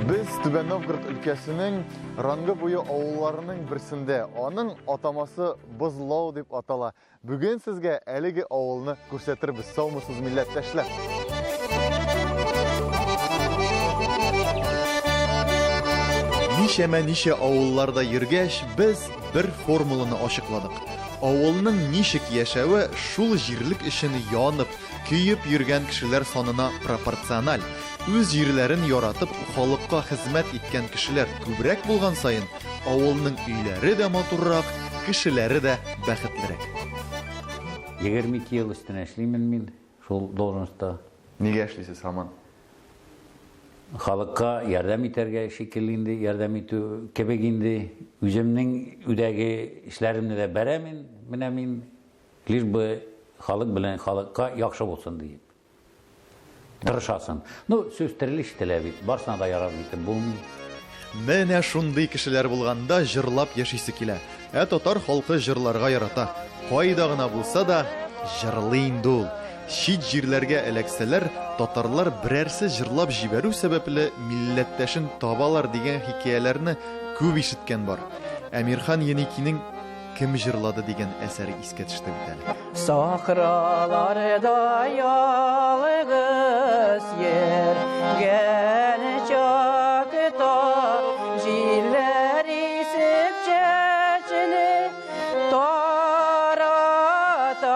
Biz Түбән Новгород өлкәсенең Рангы буе авылларының берсендә, аның атамасы Бозлау дип атала. Бүген сезгә әлеге авылны күрсәтербез. Саумысыз милләттәшләр. Ничә авылларда йөргәч, без бер формуланы ачыкладык. Авылның ничек яшәве шул җирлек өчен янып, көйеп йөргән кешеләр санына пропорциональ. Үз җирләрен яратып, халыкка хезмәт иткән кешеләр күбрәк булган сайын, авылның өйләре дә матуррак, кешеләре дә бәхетлерәк. 22 ел өстенә эшлимен мин шул должността. Нигә эшлисез һаман? Халыкка ярдәм итәргә шикелле инде, ярдәм итү кебек инде. Үземнең үдәге эшләремне дә бәрәмен, менә мин лишь бы халык белән халыкка яхшы булсын дип. Тырышасың. Сүз терелеш телә бит, барсына да ярар бит булмый. Менә шундый кешеләр булганда җырлап яшисе килә. Татар халкы җырларга ярата. Кайда гына булса да җырлый инде ул. Чит җирләргә эләксәләр, татарлар берәрсе җырлап җибәрү сәбәпле милләттәшен табалар дигән хикәяләрне күп ишеткән бар. Әмирхан Еникинең Кем җырлады дигән әсәре искә төште бит әле. Сахраларда ялгыз йөргән чакта җилләр исеп чәчене тарата.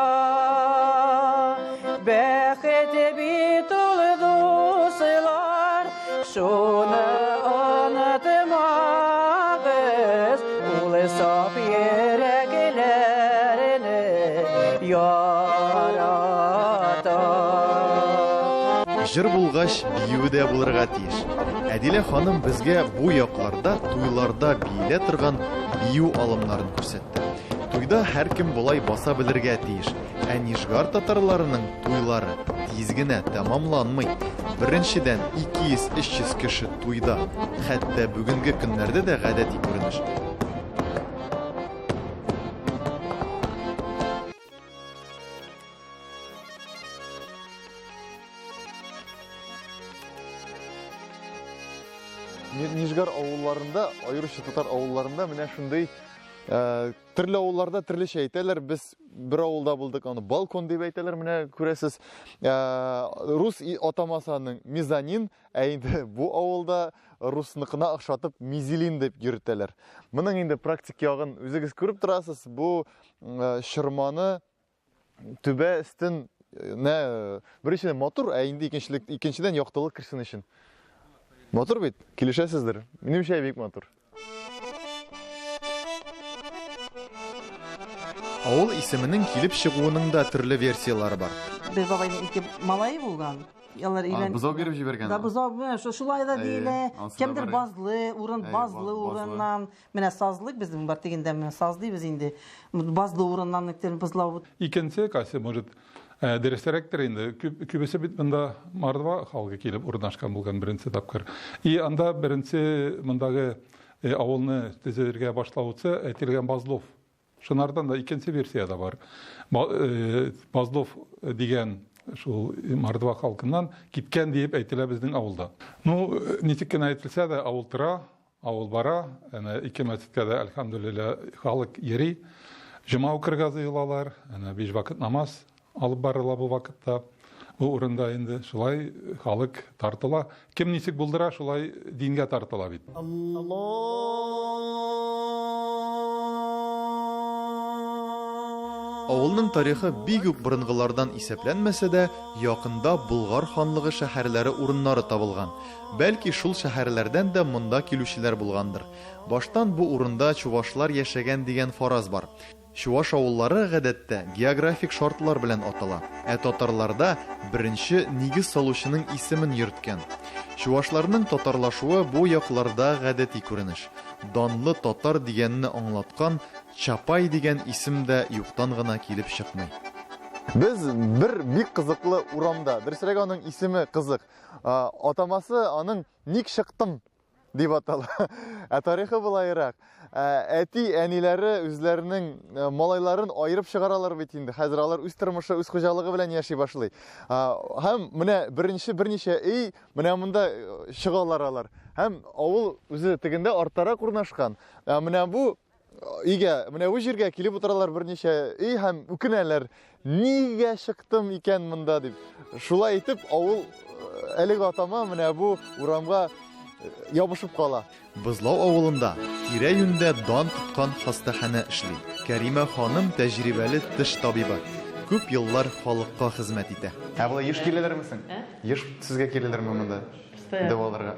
Бәхет бит ул дуслар, шуны онытмагыз, ул саф Җыр булгач, бию дә булырга тиеш. Әдилә ханым безгә бу якларда, туйларда биелә торган бию алымнарын күрсәтте. Туйда һәркем булай баса белергә тиеш. Ә Нижгар татарларының туйлары тиз генә тәмамланмый. Беренчедән 200-300 кеше туйда, хәтта бүгенге көннәрдә дә гадәти күренеш. Нижгар авылларында, айрыша татар авылларында менә шундый төрле авылларда төрлечә әйтәләр. Без бер авылда булдык, аны балкон дип әйтәләр, менә күрәсез. Рус атамасының мезонин, ә инде бу авылда русныкына охшатып мизелин дип йөртәләр. Моның инде практик ягын үзегез күреп торасыз. Бу шырманы түбә өстен беренчедән матур, ә инде икенчедән яктылык кирсен өчен. Матур бит, килешәсездер. Минемчә бик матур. Авыл исеменең килеп чыгуының да төрле версиялары бар. Без бабайның ике малае булган. Ялар илен. Бузау биреп җибәргән. Да бузау, шулай да диле. Кемдер базлы, базлы урыннан, менә сазлык безнең бар дигәндә, менә саз дибез инде. Базлы урыннан нектен бузлау. Икенче касы может дөрестерәктер инде. Күбесе бит монда Мордва халкы килеп урнашкан булган беренче тапкыр. И анда беренче мондагы авылны төзергә башлаучы әйтелгән Базлов. Шунардан да икенче версия да бар. Базлов дигән шул Мордва халкыннан киткән дип әйтелә безнең авылда. Ничек кенә әйтелсә дә, авыл тора, авыл бара, ике мәчеткә дә әлхәмдүлилләh халык йөри. Җома укырга җыелалар, 5 вакыт намаз алып барыла бу вакытта. Бу урында инде шулай халык тартыла. Кем ничек булдыра, шулай дингә тартыла бит. Авылның тарихы бик үк борынгылардан исәпләнмәсә дә, якында Болгар ханлыгы шәһәрләре урыннары табылган. Бәлки шул шәһәрләрдән дә монда килүчеләр булгандыр. Баштан бу урында чувашлар яшәгән дигән фараз бар. Чуваш авыллары гадәттә географик шартлар белән атала. Татарларда беренче нигез салучының исемен йөрткән. Чувашларның татарлашуы бу якларда гадәти күренеш. Данлы татар дигәнне аңлаткан Чапай дигән исем дә юктан гына килеп чыкмый. Без бер бик кызыклы урамда, дөресрәк аның исеме кызык. Атамасы аның Ник чыктым дип атала. Тарихы булайрак. Әти, әниләре үзләренең малайларын айырып чыгаралар бит инде. Хәзер алар үз тормышы, үз хуҗалыгы белән яши башлый. Һәм менә берничә менә монда чыгалар алар. һәм авыл үзе тегендә арттарак урнашкан. Менә бу менә бу җиргә килеп утыралар берничә һәм үкенәләр. Нигә чыктым икән монда дип. Шулай итеп авыл әлеге атама менә бу урамга ябышып кала. Бызлау авылында тирә-юньдә дан тоткан хастаханә эшли. Кәримә ханым тәҗрибәле теш табибы. Күп еллар халыкка хезмәт итә. Булай еш киләләрмесең? Еш сезгә киләләрме монда? Дәваларга,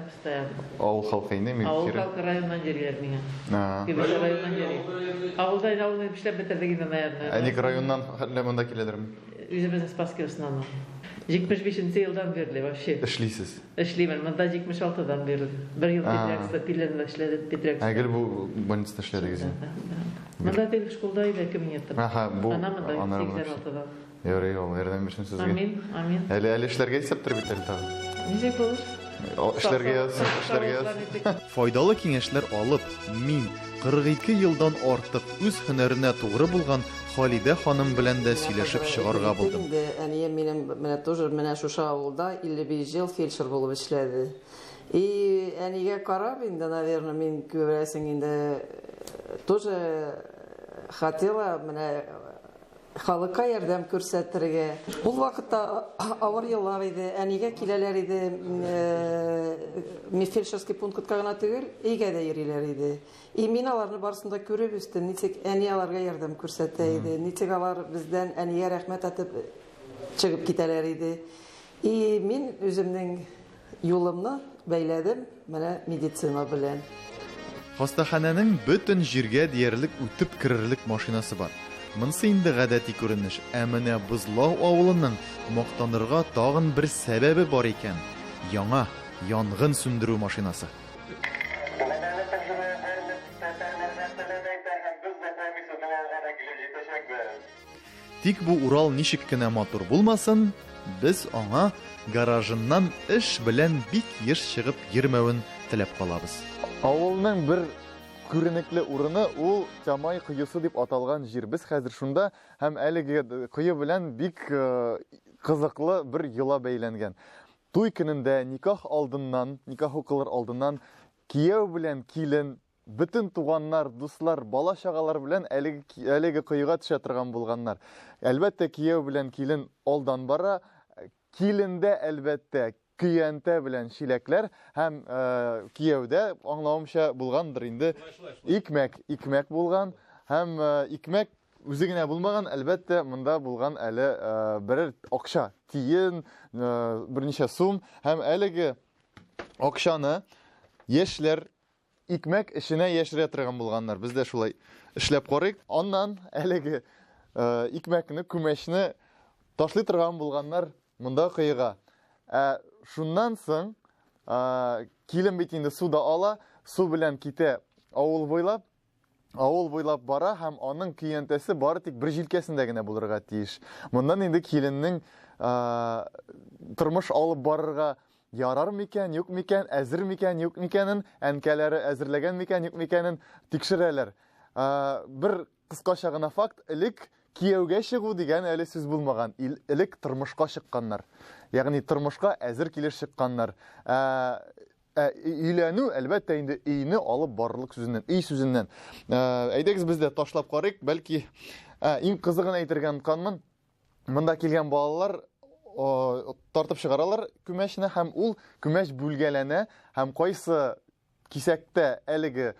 Постоянно. Авыл халкы инде мин Авыл кире. халкы районнан җирләр миңа. Кибеш районнан җири. Авылда эшләп бетердек наверное. Әник районнан хәтле монда киләләрме? Үзебезнең Спасский основном. 75 елдан бирле вообще. Эшлисез. Эшлимен. Монда 76-дан бирле. 1 ел Петрякста Пиленда эшләдек Петрякста. Әгел бу больницада эшләдегез. Монда тел школда иде кабинетта. Бу Ана монда ана 86-дан. Ярый, ул ярдәм бирсен сезгә. Амин. Әле эшләргә исәптер бит әле тагын. Ничек булыр? Эшләргә. Файдалы киңәшләр алып, мин 42 елдан артык үз һөнәренә тугры булган Халидә ханым белән дә сөйләшеп чыгарга булдым. Әнием минем менә тоже менә шушы авылда 55 ел фельдшер булып эшләде. И әнигә карап инде, наверное, мин күрәсең инде тоже хотела менә халыкка ярдәм күрсәтергә. Ул вакытта авыр еллар иде, әнигә киләләр иде, фельдшерский пунктка гына түгел, өйгә дә йөриләр иде. И мин аларны барысында күреп үстем, ничек әни аларга ярдәм күрсәтә иде, ничек алар бездән әнигә рәхмәт әйтеп чыгып китәләр иде. И мин үземнең юлымны бәйләдем менә медицина белән. Хастаханәнең бөтен җиргә диярлек үтеп керерлек машинасы бар. Монсы инде гадәти күренеш, ә менә Бызлау авылының мактанырга тагын бер сәбәбе бар икән. Яңа янгын сүндерү машинасы. Тик бу Урал ничек кенә матур булмасын, без аңа гаражыннан эш белән бик еш чыгып йөрмәвен теләп калабыз. Авылның бер күренекле урыны ул Камай кыйысы дип аталган җир. Без хәзер шунда һәм әлеге кыйы белән бик кызыклы бер йола бәйләнгән. Туй көнендә никах алдыннан, никах укылыр алдыннан кияү белән килен, бөтен туганнар, дуслар, бала чагалар белән әлеге кыйга төшә торган булганнар. Әлбәттә кияү белән килен алдан бара, килендә әлбәттә көянтә белән чиләкләр һәм кияүдә аңлавымча булгандыр инде икмәк булган һәм икмәк үзе генә булмаган, әлбәттә монда булган әле бер акча, тиен, берничә сум һәм әлеге акчаны яшьләр икмәк эшенә яшерә торган булганнар. Без дә шулай эшләп карыйк. Аннан әлеге икмәкне, күмәчне ташлый торган булганнар монда кыйга. Шуннан соң килен бит инде суда ала, су белән китә авыл буйлап бара һәм аның көянтәсе бары тик бер җилкәсендә генә булырга тиеш. Моннан инде киленнең тормыш алып барырга ярар микән, юк микән, әзер микән, юк микәнен, әнкәләре әзерләгән микән, юк микәнен тикшерәләр. Бер кыскача гына факт, элек кияүгә чыгу дигән әле сүз булмаган. Элек тормышка чыкканнар. Ягъни тормышка әзер килеш чыкканнар. Өйләнү әлбәттә инде өйне алып барлык сүзеннән, өй сүзеннән. Әйдәгез без дә ташлап карыйк, бәлки иң кызыгын әйтергә канмын. Монда килгән балалар тартып чыгаралар күмәчне һәм ул күмәч бүлгәләнә һәм кайсы кисәктә әлеге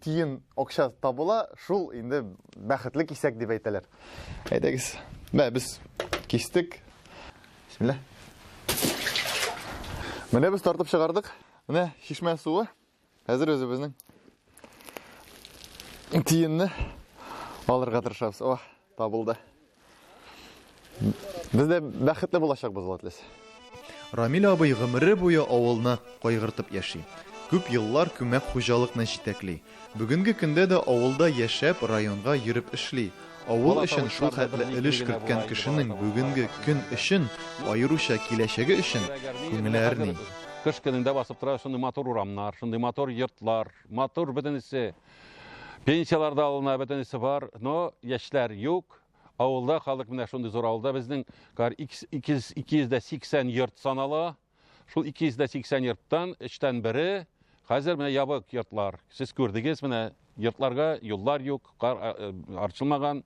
тиен акча табыла, шул инде бәхетле кисәк дип әйтәләр. Әйдәгез, без кистек. Бисмилlah. Менә без тартып чыгардык. Менә шишмә суы. Хәзер өзебезнең тиенне алырга тырышабыз. О, табылды. Без дә бәхетле булачакбыз ватлыс. Рамил абый гомере буе авылны кайгыртып яши. Күп еллар күмәк хуҗалыкны җитәкли. Бүгенге көндә дә авылда яшәп, районга йөреп эшли. Авыл өчен шул хәтле өлеш керткән кешенең бүгенге көн өчен, аеруча киләчәге өчен күңеле әрни. Кыш көнендә басып тора шундый матур урамнар, шундый матур йортлар, матур бөтенесе. Пенсияларда алына бөтенесе бар, но яшьләр юк. Авылда халык менә шундый зур авылда безнең 280 йорт санала. Шул 280 йорттан 3тән бире хәзер менә ябык йортлар. Сез күрдегез, менә йортларга юллар юк, кар арчылмаган.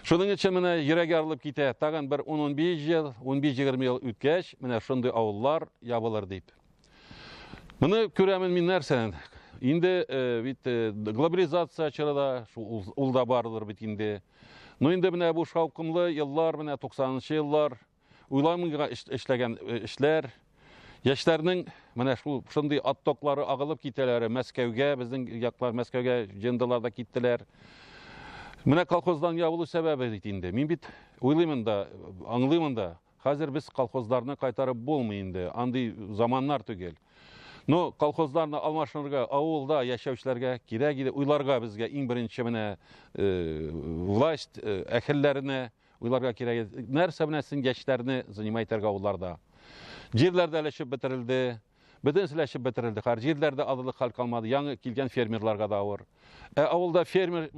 Шуның өчен менә йөрәк ярылып китә. Тагын бер 10-15 ел, 15-20 ел үткәч, менә шундый авыллар ябылыр дип. Моны күрәмен мин нәрсән? Инде бит глобализация чорында ул да бардыр бит инде. Ну инде менә бу шаукымлы еллар, менә 90-нчы еллар уйламыйга эшләгән эшләр, яшьләрнең менә шундый оттоклары агылып китәләр Мәскәүгә, безнең яклар Мәскәүгә җендыларда киттеләр. Менә колхоздан ябылу сәбәбе бит инде. Мин бит уйлыймын да, аңлыймын да, хәзер без колхозларны кайтарып булмый инде, андый заманнар түгел. Но колхозларны алмашынырга, авылда яшәүчеләргә кирәк иде, уйларга безгә иң беренче менә власть әһелләренә уйларга кирәк иде. Нәрсә белән яшьләрне занимайтырга авылларда. Җирләрдә ләшеп бетерелде, бөтенсе ләшеп бетерелде. Һәр җирләрдә адылык хәл калмады, яңа килгән фермерларга да авыр. Авылда фермер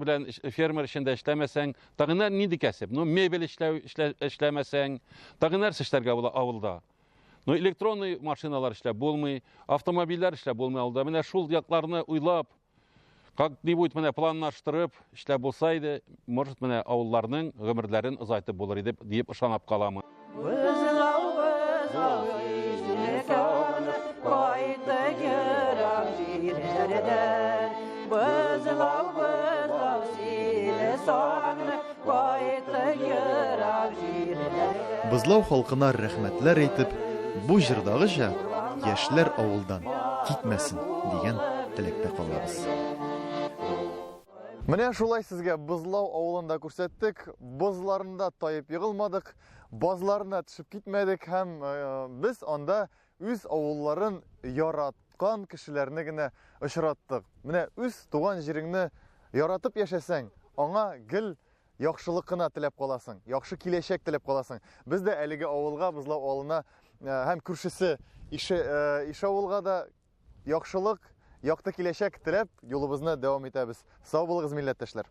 эшләмәсәң, тагыннар нинди кәсеп? Ну, мебель эшләмәсәң, тагыннар эшләргә була авылда. Ну, электронный машиналар эшләп булмый, автомобильләр эшләп булмый авылда. Менә шул якларны уйлап, как-нибудь менә планлаштырып эшләп булса иде, может, менә авылларның гомерләрен озайтып булыр иде дип ышанып каламын. Бызлау халкына рәхмәтләр әйтеп, бу җырдагыча яшьләр авылдан китмәсен дигән теләктә калабыз. Менә шулай сезгә Бызлау авылында күрсәттек, бозларында таеп егылмадык, базларына төшеп китмәдек һәм без анда үз авылларын яраткан кешеләрне генә очраттык. Менә үз туган җиреңне яратып яшәсәң, аңа гел яхшылык кына теләп каласың, яхшы киләчәк теләп каласың. Без дә әлеге авылга, Бызлау авылына һәм күршесе Ише авылга да яхшылык, якты киләчәк теләп, юлыбызны дәвам итәбез. Сау булыгыз, милләттәшләр.